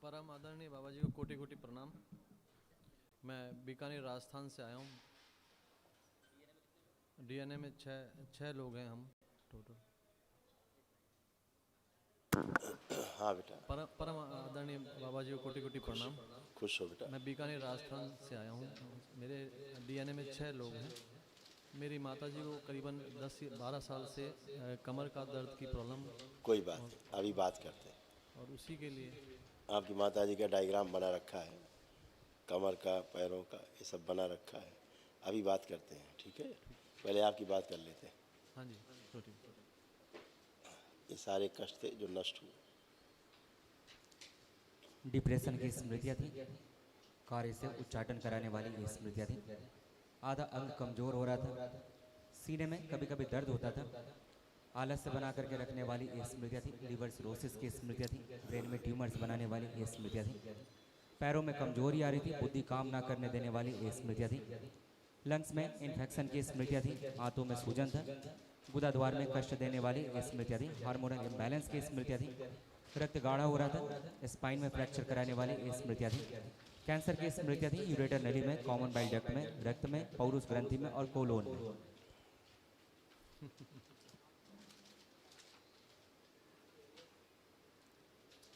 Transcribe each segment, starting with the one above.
परम आदरणीय बाबा जी को कोटि कोटि प्रणाम। मैं बीकानेर राजस्थान से आया हूँ। डीएनए में छः लोग हैं हम टोटल। हाँ बेटा। परम आदरणीय बाबा जी को कोटि कोटि प्रणाम। खुश हो बेटा। मैं बीकानेर राजस्थान से आया हूँ। मेरे डीएनए में 6 लोग हैं। मेरी माता जी को करीबन 10-12 साल से कमर का दर्द की प्रॉब्लम। कोई बात नहीं, अभी बात करते हैं। और उसी के लिए आपकी माता जी का डायग्राम बना रखा है, कमर का, पैरों का, ये सब बना रखा है। अभी बात करते हैं, ठीक है? पहले आपकी बात कर लेते हैं। हाँ जी, तो ठीक। ये सारे कष्ट थे जो नष्ट हुए। डिप्रेशन की स्मृतियाँ थी, कार्य से उच्चाटन कराने वाली ये स्मृतियाँ थी। आधा अंग कमजोर हो रहा था, सीने में कभी कभी दर्द होता था, आलस्य बना करके रखने वाली ये स्मृतियाँ थी। लिवर सिरोसिस की स्मृतियाँ थी, ब्रेन में ट्यूमर्स बनाने वाली ये स्मृतियाँ थी। पैरों में कमजोरी आ रही थी, बुद्धि काम ना करने देने वाली ये स्मृतियाँ थी। लंग्स में इन्फेक्शन की स्मृतियाँ थी, आंतों में सूजन था, गुदा द्वार में कष्ट देने वाली ये स्मृतियाँ थी। हार्मोनल इम्बैलेंस की स्मृतियाँ थी, रक्त गाढ़ा हो रहा था, स्पाइन में फ्रैक्चर कराने वाली ये स्मृतियाँ थी। कैंसर की स्मृतियाँ थी, यूरेटर नली में, कॉमन बाइल डक्ट में, रक्त में, पौरुष ग्रंथि में और कोलोन में।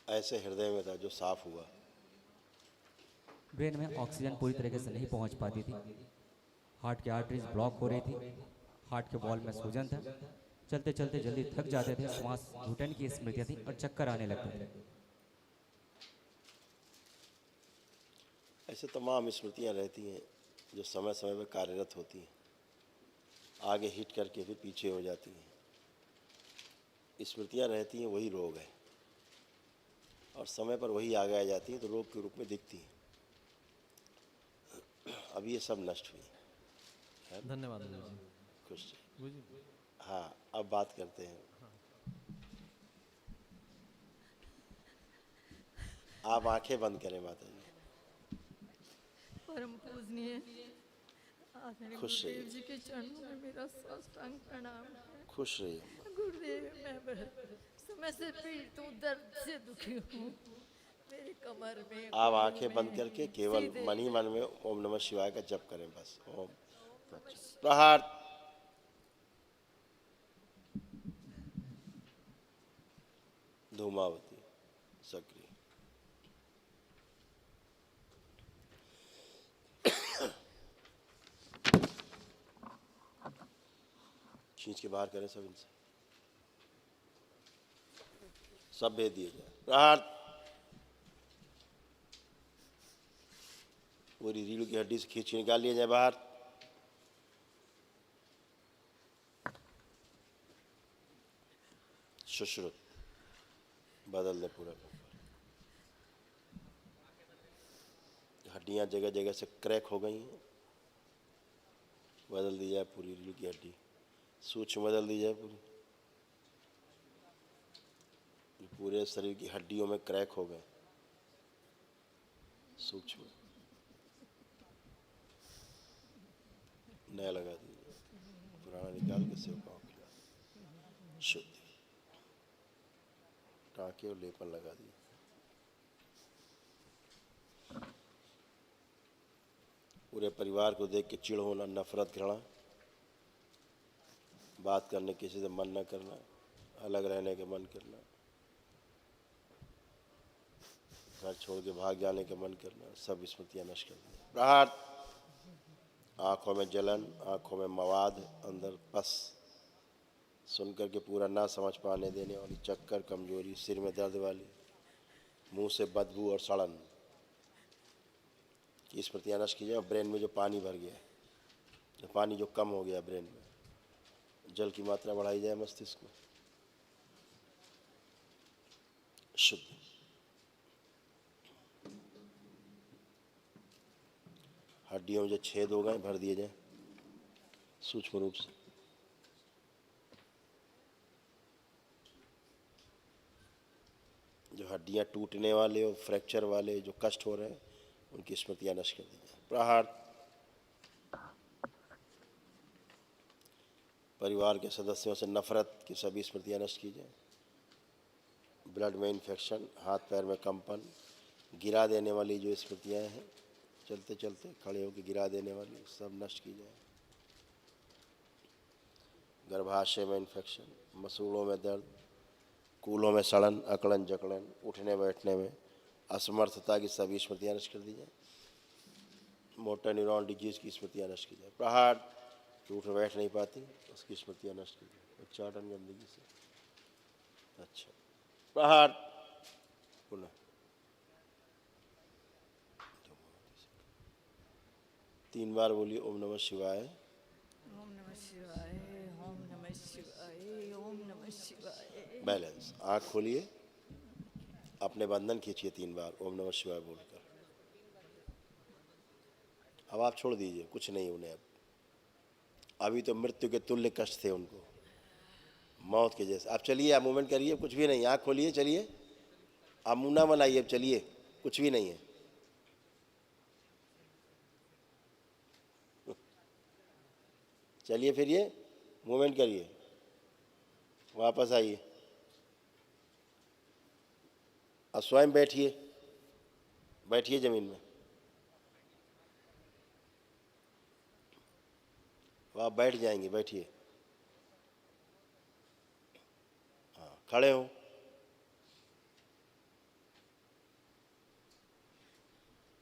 ऐसे हृदय में था जो साफ हुआ। ब्रेन में ऑक्सीजन पूरी तरीके से नहीं पहुंच पाती थी, हार्ट की आर्टरीज ब्लॉक हो रही थी, हार्ट के वॉल में सूजन था, चलते चलते जल्दी थक जाते थे, श्वास घुटन की स्मृतियाँ थी और चक्कर आने लगते थे। ऐसे तमाम स्मृतियाँ रहती हैं जो समय समय पर कार्यरत होती हैं, आगे हिट करके फिर पीछे हो जाती हैं। स्मृतियाँ रहती हैं, वही रोग है, और समय पर वही आगे आ जाती हैं तो रोग के रूप में दिखती हैं। अब ये सब नष्ट हुई है। धन्यवाद गुरु जी। खुश गुरु जी। हाँ, अब बात करते हैं। आप आंखें बंद करें माता जी। परम पूजनीय आदरणीय खुश गुरुदेव रहिए। जी के चरणों में मेरा साष्टांग प्रणाम है। खुश रहिए। गुरुदेव, मैं समय से पीड़ित हूँ, दर्द से दुखी हूँ। मेरे कमर में, आप घुटनों आंखें बंद में, करके केवल सीधे मन ही मन में ओम नमः शिवाय का जप करें बस। ओम नमः शिवाय। प्रहार। धूमावती सक्रिय। खींच के बाहर करें सब इनसे, सब भेज दिए जाए। प्रहार। पूरी रीढ़ की हड्डी से खींच के निकाल लिया जाए बाहर। सुश्रुत बदल दे पूरा। हड्डियां जगह जगह से क्रैक हो गई हैं, बदल दी जाए पूरी रीढ़ की हड्डी। सूक्ष्म बदल दी जाए पूरी। पूरे शरीर की हड्डियों में क्रैक हो गए, सूक्ष्म नया लगा दीजिए, पुराना निकाल के सेवकाओं खिला। शुद्धि टाँके और लेपन लगा दिए। पूरे परिवार को देख के चिढ़ होना, नफरत, घृणा, बात करने किसी से मन न करना, अलग रहने के मन करना, घर छोड़ के भाग जाने का मन करना, सब स्मृतियां नष्ट कर दी। प्रहार। आंखों में जलन, आंखों में मवाद, अंदर पस, सुन कर के पूरा ना समझ पाने देने वाली, चक्कर, कमजोरी, सिर में दर्द वाली, मुंह से बदबू और सड़न की स्मृतियां नष्ट की जाए। ब्रेन में जो पानी भर गया, जो पानी जो कम हो गया ब्रेन में, जल की मात्रा बढ़ाई जाए। मस्तिष्क में शुद्ध। हड्डियों में जो छेद हो गए भर दिए जाए सूक्ष्म रूप से। जो हड्डियां टूटने वाले और फ्रैक्चर वाले जो कष्ट हो रहे हैं, उनकी स्मृतियां नष्ट कर दी जाए। प्रहार। परिवार के सदस्यों से नफरत की सभी स्मृतियां नष्ट की जाए। ब्लड में इन्फेक्शन, हाथ पैर में कंपन, गिरा देने वाली जो स्मृतियाँ हैं, चलते चलते खड़े होकर गिरा देने वाली, सब नष्ट की जाए। गर्भाशय में इन्फेक्शन, मसूड़ों में दर्द, कूलों में सड़न, अकड़न जकड़न, उठने बैठने में असमर्थता की सभी स्मृतियाँ नष्ट कर दी जाए। मोटर न्यूरॉन डिजीज की स्मृतियाँ नष्ट की जाए। प्रहार, कि उठ बैठ नहीं पाती, उसकी स्मृतियाँ नष्ट की जाए। उच्चाटन गंदगी से। अच्छा, प्रहार पुनः। तीन बार बोलिए ओम नमः शिवाय। ओम नमः शिवाय, ओम नमः शिवाय, ओम नमः शिवाय। बैलेंस। आँख खोलिए, अपने बंधन खींचिए 3 बार ओम नमः शिवाय बोलकर। अब आप छोड़ दीजिए, कुछ नहीं उन्हें। अब अभी तो मृत्यु के तुल्य कष्ट थे उनको, मौत के जैसे। आप चलिए, आप मूवमेंट करिए, कुछ भी नहीं। आँख खोलिए, चलिए। आप मुंह ना बनाइए, अब चलिए, कुछ भी नहीं है। चलिए, फिर ये मूवमेंट करिए, वापस आइए। अब स्वयं बैठिए, बैठिए जमीन में। आप बैठ जाएंगे, बैठिए। हाँ, खड़े हो।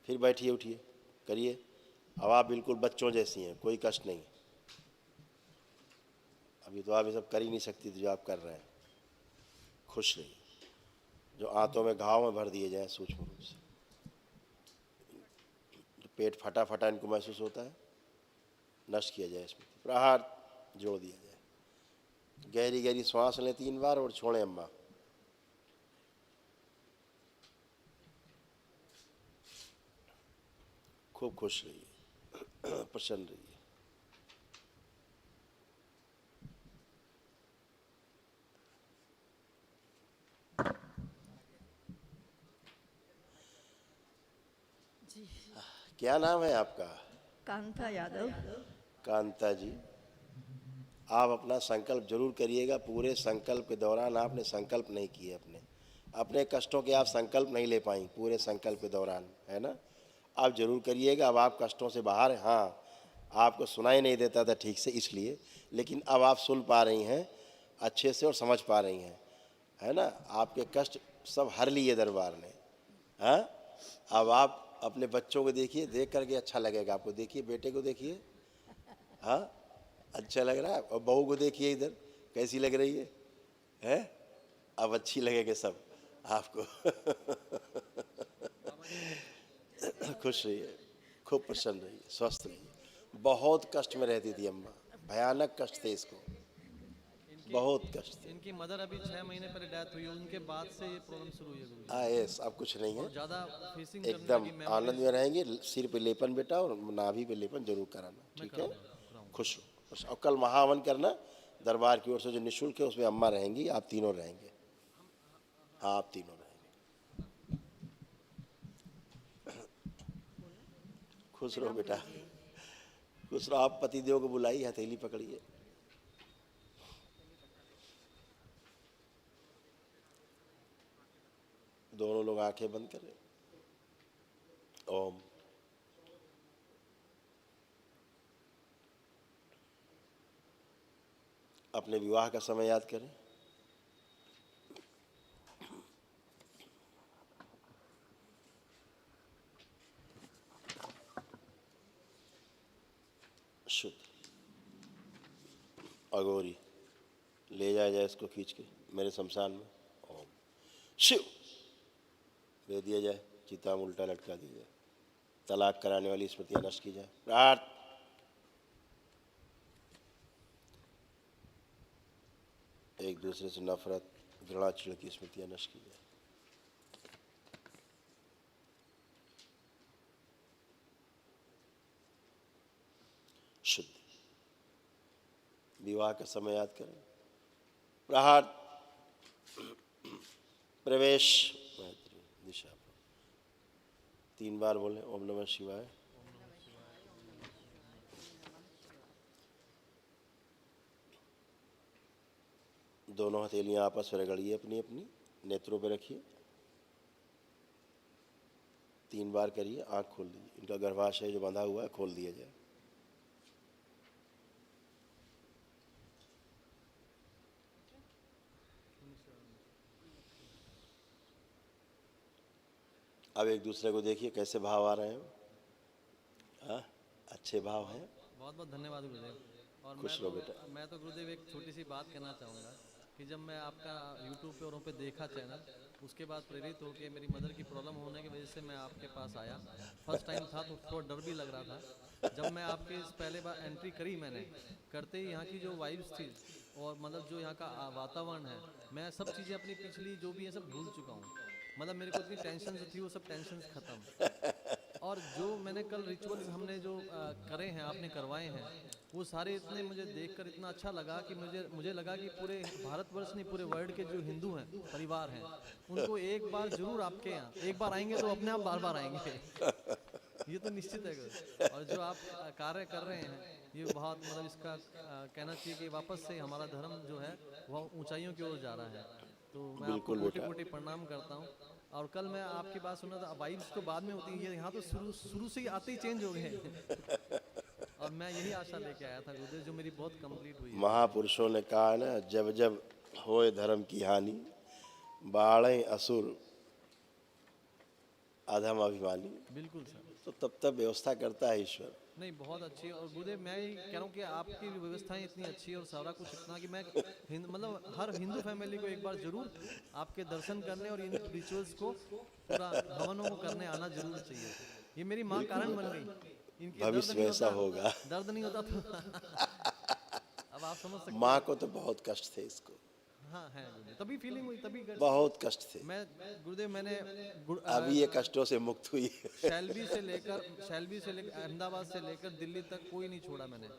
फिर बैठिए, उठिए, करिए। अब आप बिल्कुल बच्चों जैसी हैं, कोई कष्ट नहीं। अभी तो आप ये सब कर ही नहीं सकती थी जो आप कर रहे हैं। खुश रहिए। जो आंतों में घाव में भर दिए जाएं सूक्ष्म रूप से, जो पेट फटा फटा इनको महसूस होता है, नष्ट किया जाए इसमें। प्रहार, जोड़ दिया जाए। गहरी गहरी श्वास लें 3 बार और छोड़ें अम्मा। खूब खुश रहिए, प्रसन्न रहिए। जी, क्या नाम है आपका? कांता यादव। कांता जी, आप अपना संकल्प जरूर करिएगा। पूरे संकल्प के दौरान आपने संकल्प नहीं किए, अपने कष्टों के आप संकल्प नहीं ले पाई पूरे संकल्प के दौरान, है ना? आप जरूर करिएगा। अब आप कष्टों से बाहर हैं। हाँ, आपको सुनाई नहीं देता था ठीक से इसलिए, लेकिन अब आप सुन पा रही हैं अच्छे से और समझ पा रही हैं, है ना? आपके कष्ट सब हर लिए दरबार ने। हाँ, अब आप अपने बच्चों को देखिए, देख करके अच्छा लगेगा आपको। देखिए बेटे को, देखिए, हाँ, अच्छा लग रहा है। और बहू को देखिए इधर, कैसी लग रही है, हैं? अब अच्छी लगेगी सब आपको। खुश रहिए, खूब प्रसन्न रहिए, स्वस्थ रहिए। बहुत कष्ट में रहती थी अम्मा, भयानक कष्ट थे इसको, बहुत कष्ट थे। इनकी मदर अभी 6 महीने पहले डेथ हुई, उनके बाद से ये प्रॉब्लम शुरू हुई है गुरु जी। हाँ, यस, अब कुछ नहीं है। और ज़्यादा फेसिंग करने एकदम लगी आनंद मेमोरीज। में रहेंगे। सिर पे लेपन बेटा और नाभि पे लेपन जरूर कराना, मैं ठीक है? कराऊंगा। खुश हो। और कल महाहवन करना दरबार की ओर से जो निःशुल्क है, उसमें अम्मा रहेंगी, आप तीनों रहेंगे। हाँ, आप तीनों रहेंगे। खुश रहो बेटा, खुश रहो। आप पतिदेव को बुलाइए, हथेली पकड़िए। दोनों लोग आंखें बंद करें। ओम। अपने विवाह का समय याद करें। शुद्ध अघोरी ले जाया जाए इसको खींच के मेरे शमशान में। ओम शिव दे दिया जाए, चिता में उल्टा लटका दिया जाए। तलाक कराने वाली स्मृतियां नष्ट की जाए। प्रार्थ, एक दूसरे से नफरत, घृणा, चिड़ की स्मृतियां नष्ट की जाए। शुद्ध विवाह का समय याद करें। प्रहार, प्रवेश, मैत्री, दिशा। 3 बार बोलें ओम नमः शिवाय। दोनों हथेलियां आपस में रगड़िए, अपनी अपनी नेत्रों पे रखिए। 3 बार करिए, आँख खोल दीजिए, इनका गर्भाशय जो बंधा हुआ है खोल दिया जाए। अब एक दूसरे को देखिए कैसे भाव आ रहे हैं। हाँ, अच्छे भाव हैं। बहुत बहुत धन्यवाद गुरुदेव। और खुश रहो बेटा। मैं तो गुरुदेव एक छोटी सी बात कहना चाहूँगा कि जब मैं आपका यूट्यूब पे और उन पे देखा चैनल, उसके बाद प्रेरित होकर मेरी मदर की प्रॉब्लम होने की वजह से मैं आपके पास आया। फर्स्ट टाइम था तो थोड़ा डर भी लग रहा था। जब मैं आपके इस पहले बार एंट्री करी, मैंने करते ही यहाँ की जो वाइब्स थी और मतलब जो यहाँ का वातावरण है, मैं सब चीज़ें अपनी पिछली जो भी है सब भूल चुका हूँ। मतलब मेरे को इतनी टेंशन थी वो सब टेंशन खत्म। और जो मैंने कल रिचुअल्स हमने जो करे हैं, आपने करवाए हैं, वो सारे इतने मुझे देखकर इतना अच्छा लगा कि मुझे लगा कि पूरे भारतवर्ष नहीं, पूरे वर्ल्ड के जो हिंदू हैं, परिवार हैं, उनको एक बार जरूर आपके यहाँ एक बार आएंगे तो अपने आप बार बार आएंगे। ये तो निश्चित है। और जो आप कार्य कर रहे हैं ये बहुत मतलब इसका कहना चाहिए कि वापस से हमारा धर्म जो है वह ऊंचाइयों की ओर जा रहा है। तो मैं आपको बिल्कुल कोटि बेटा। कोटि प्रणाम करता हूँ। और कल मैं आपकी बात सुना था, वाइब्स तो बाद में होती है, यहाँ तो शुरू से ही आते ही चेंज हो गए। और मैं यही आशा लेके आया था गुरुदेव, जो मेरी बहुत कंप्लीट हुई है। महापुरुषों ने कहा ना, जब जब होए धर्म की हानि, बाढ़े असुर अधम अभिमानी। मतलब बिल्कुल सर। तो तब तब व्यवस्था करता है ईश्वर। नहीं, बहुत अच्छी है। और गुरुदेव मैं ही कह रहा हूँ कि आपकी व्यवस्थाएं इतनी अच्छी है और सारा कुछ इतना कि मैं मतलब हर हिंदू फैमिली को एक बार जरूर आपके दर्शन करने और इन रिचुअल्स को पूरा हवनों को करने आना जरूर चाहिए। ये मेरी माँ कारण बन गई। इनके दर्द भविष्य नहीं में ऐसा होता, होगा। दर्द नहीं होता तो अब आप समझ सकते माँ को तो बहुत कष्ट थे इसको, हैं। हाँ है गुरुदेव, तभी फीलिंग हुई, तभी बहुत कष्ट थे। मैं गुरुदेव मैंने अभी ये कष्टों से मुक्त हुई। शैलबी से लेकर अहमदाबाद से लेकर दिल्ली तक कोई नहीं छोड़ा मैंने।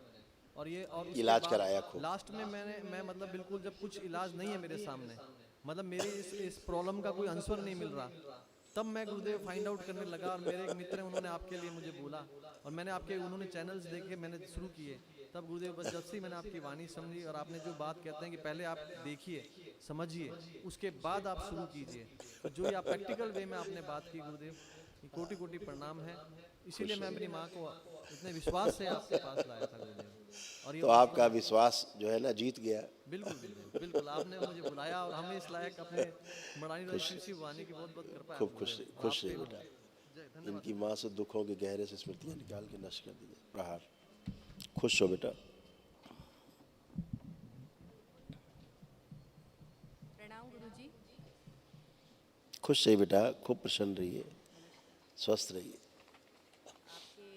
और ये और उसके इलाज बाद कराया खूब। लास्ट में मैं मतलब बिल्कुल जब कुछ इलाज नहीं है मेरे सामने, मतलब मेरी इस प्रॉब्लम का कोई आंसर नहीं मिल रहा, तब मैं गुरुदेव फाइंड आउट करने लगा। और मेरे एक मित्र हैं, उन्होंने आपके लिए मुझे बोला और मैंने आपके उन्होंने चैनल्स देखे, मैंने शुरू किए। तब गुरुदेव बस जब से मैंने आपकी वाणी समझी और आपने जो बात कहते हैं कि पहले आप देखिए समझिए उसके बाद आप शुरू कीजिए, तो जो ये प्रैक्टिकल वे में आपने बात की गुरुदेव, ये कोटि कोटि प्रणाम है। इसीलिए मैं अपनी माँ को इतने विश्वास से आपके पास लाया था गुरुदेव। और ये तो आपका विश्वास जो है ना जीत गया। बिल्कुल बिल्कुल बिल्कुल, आपने मुझे बुलाया और हमें इस लायक अपने मड़ानी रही वाणी की बहुत बहुत कृपा है खूब खुश गुरुदेव। खुश रहे आपके बेटा। जय धन्यवाद। इनकी माँ से दुखों के गहरे से स्मृतियाँ निकाल के नष्ट कर दीजिए। प्रहार। खुश हो बेटा। प्रणाम गुरुजी। खुश रहिए बेटा, खूब प्रसन्न रहिए, स्वस्थ रहिए। आपके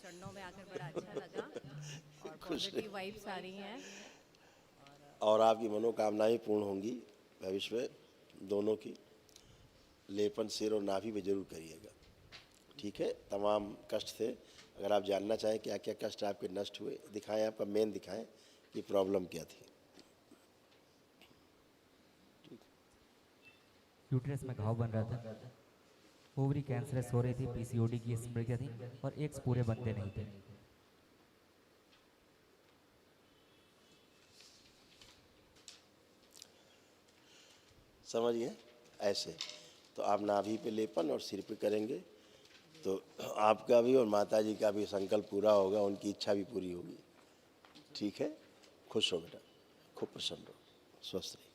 चरणों में आकर बड़ा अच्छा लगा और पॉजिटिव वाइब्स आ रही हैं। और आपकी मनोकामनाएं पूर्ण होंगी भविष्य में दोनों की। लेपन सिर और नाभि पे जरूर करिएगा, ठीक है। तमाम कष्ट थे, अगर आप जानना चाहें क्या क्या कष्ट आपके नष्ट हुए, दिखाएं, आपका मेन दिखाएं कि प्रॉब्लम क्या थी। यूट्रस में घाव बन रहा था, ओवरी कैंसरस हो रही थी, पीसीओडी की स्मृतियाँ थी और एग्स पूरे बनते नहीं थे। समझिए ऐसे। तो आप नाभि पे लेपन और सिर पे करेंगे तो आपका भी और माता जी का भी संकल्प पूरा होगा, उनकी इच्छा भी पूरी होगी, ठीक है। खुश हो बेटा, खूब प्रसन्न रहो, स्वस्थ रहिए।